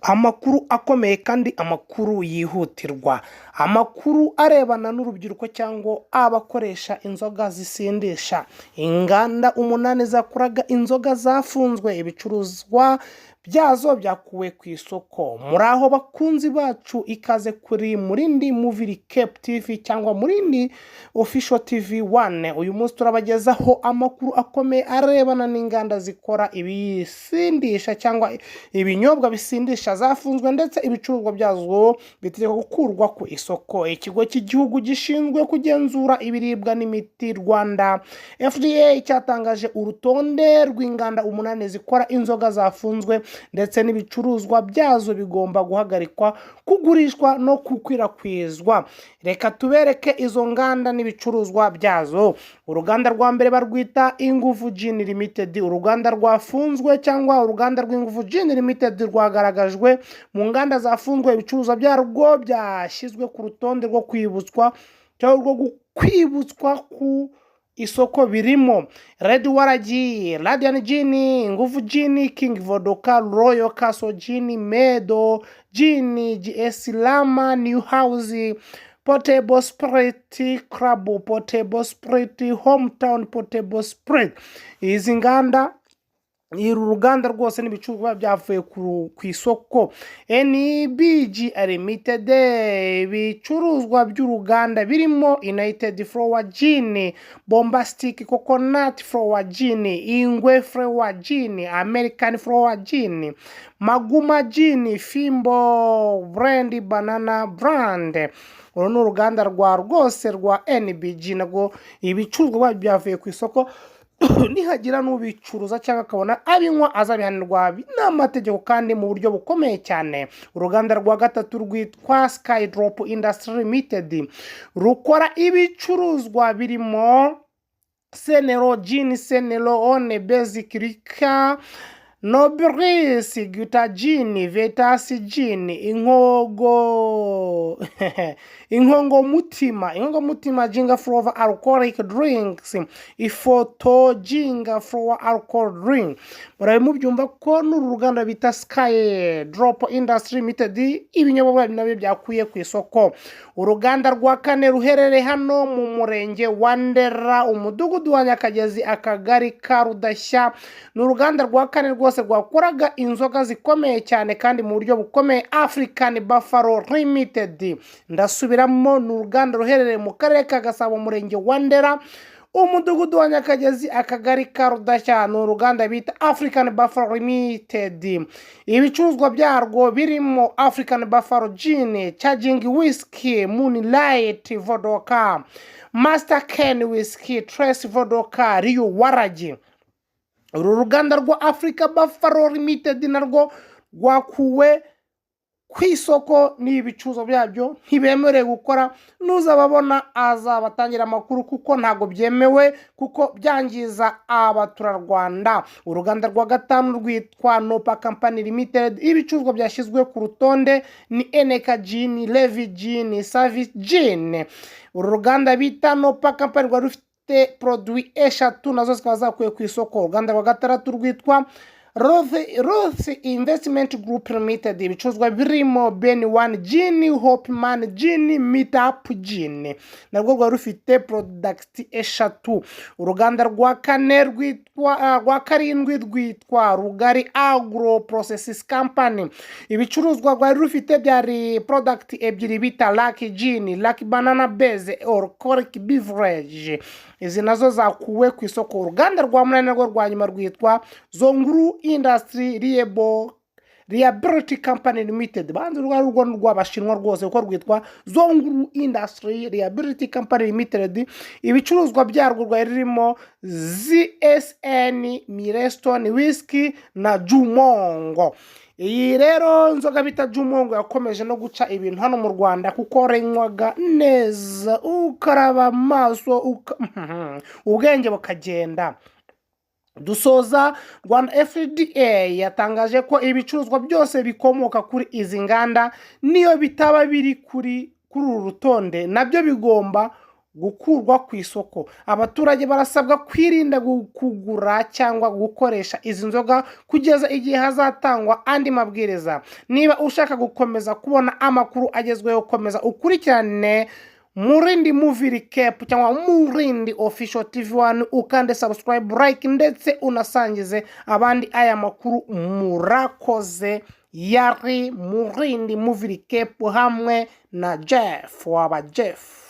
Amakuru akomeye kandi amakuru yihutirwa, amakuru arebana n'urubyiruko cyangwa abakoresha inzoga zisindisha. Inganda 8 zakoraga inzoga zafunzwe, ibicuruzwa byazo byakuwe ku isoko. Muri aho bakunzi bacu, ikaze kuri Murindi Movie Recap TV cyangwa Murindi Official TV 1. Uyu munsi turabagezaho amakuru akomeye arebana n'inganda zikora ibisindisha cyangwa ibinyobwa bisindisha zafunzwe, ndetse ibicuruzwa byazo bitegeka gukurwa ku isoko. Ikigo cy'igihugu gishinzwe kugenzura ibiribwa n'imiti Rwanda FDA cyatangaje urutonde rw'inganda 8 zikora inzoga zafunzwe, ndetse n'ibicuruzwa byazo bigomba guhagarikwa kugurishwa no gukwirakwizwa. Reka tubereke izo nganda n'ibicuruzwa byazo. Uruganda rwa mbere barwita Ingufu Gin Limited. Uruganda rwafunzwe cyangwa uruganda rw'Ingufu Gin Limited rwagaragajwe mu nganda zafunzwe, ibicuruzwa byarwo byashyizwe ku rutonde rwo kwibutswa cyangwa rwo kwibutswa ku isoko birimo Red Waragi, Radiant Gin, Ingufu Gin, King Vodka, Royal Castle Gin, Medo Gin, GS Lama, New House, Portable Spirit, Crab Portable Spirit, Hometown Portable Spirit. Izi nganda uruganda rwose n'ibicuruzwa byavuye ku isoko. NBG Limited, ibicuruzwa by'uruganda birimo United Flower Gin, Bombastic Coconut Flower Gin, Ingwe Flower Gin, American Flower Gin, Maguma Gin, Fimbo Brand, Banana Brand. Uru ni uruganda rwose rwa NBG, nago ibicuruzwa byavuye ku isoko. Nihagira n'ubicuruza cyangwa akabona abinywa azabihanirwa n'amategeko kandi mu buryo bukomeye cyane. Uruganda rwa gatatu rwitwa Skydrop Industry Limited rukora ibicuruzwa birimo Senero Gin, Senero One Basic Liquor, Nobris, Guta Gin, Vetas Gin, Inkongo Mutima Jinga Flower Alcoholic Drinks, Ifoto Jinga Flower Alcohol Drink. Murabe mubyumva ko n'uruganda bita Sky Drop Industry Limited ibinyobwa nabyo byakuye ku isoko. Uruganda rwa kane ruherereye hano mu murenge wa Ndera, umudugudu wa Nyakagezi, akagari ka Rudashya. N'uruganda rwa kane rwose rwakoraga inzoga zikomeye cyane kandi mu buryo bukomeye, African Baffalo Limited. Ndasubiramo, n'uruganda ruherereye mu karere ka Gasabo, murenge wa Ndera, umudugudu wa Nyakagezi, akagari ka Rudashya. N'uruganda bita African Baffalo Limited. Ibicuruzwa byarwo birimo African Baffalo Gin, Charging Whiskey, Moonlight Vodka, Master Ken Whiskey, Trace Vodka, Rio Waragi. Uru ruganda rwa Africa Baffalo Limited narwo rwakuwe ku isoko n'ibicuruzwa byabyo ntibemerewe gukora. Nuzababona azabatangira amakuru kuko ntago byemewe, kuko byangiza abaturarwanda. Uruganda rwa gatanu rwitwa Nopa Company Limited. Ibicuruzwa byashyizwe ku rutonde ni Eneka Gin, Levi Gin, Service Gin. Uru ruganda bita Nopa Company rwa rufite produit eshatu nazo zikaba zakuye ku isoko. Uruganda rwa gatandatu rwitwa Roth Investment Group Limited. Ibicuruzwa birimo Ben One Gin, Hopeman Gin, Meetup Gin, narwo rwa rufite product eshatu. Uruganda rwa kane rwa karindwi rwitwa Rugari Agro Processes Company. Ibicuruzwa rwa rufite byari product ebyiri bita Lucky Gin, Lucky Banana Base or Coric Beverage. Izi nazo zakuwe ku isoko. Uruganda rwa munani narwo rwa nyuma rwitwa Zonguru Industry Reliability Company Limited. Banze rwo rw'abashinwa rwose uko rwitwa Zonguru Industry Reliability Company Limited. Ibicuruzwa byarwo rwarimo ZSN, Milestone Whiskey na Jumongo. Iyi rero nzoga bita Jumongo yakomeje no guca ibintu hano mu Rwanda kuko renywaga neza, ukaraba amaso ubwenge bukagenda. Dusoza, Rwanda FDA yatangaje ko ibicuruzwa byose bikomoka kuri izi nganda niyo bitaba biri kuri uru rutonde nabyo bigomba gukurwa ku isoko. Abaturage barasabwa kwirinda kugura cyangwa gukoresha izi nzoga kugeza igihe hazatangwa andi mabwiriza. Niba ushaka gukomeza kubona amakuru agezweho, komeza ukurikirane Murindi Movie Recap cyangwa Murindi Official TV1, ukande subscribe, like ndetse unasangize abandi aya makuru. Murakoze. Yari Murindi Movie Recap hamwe na Jeff waba Jeff.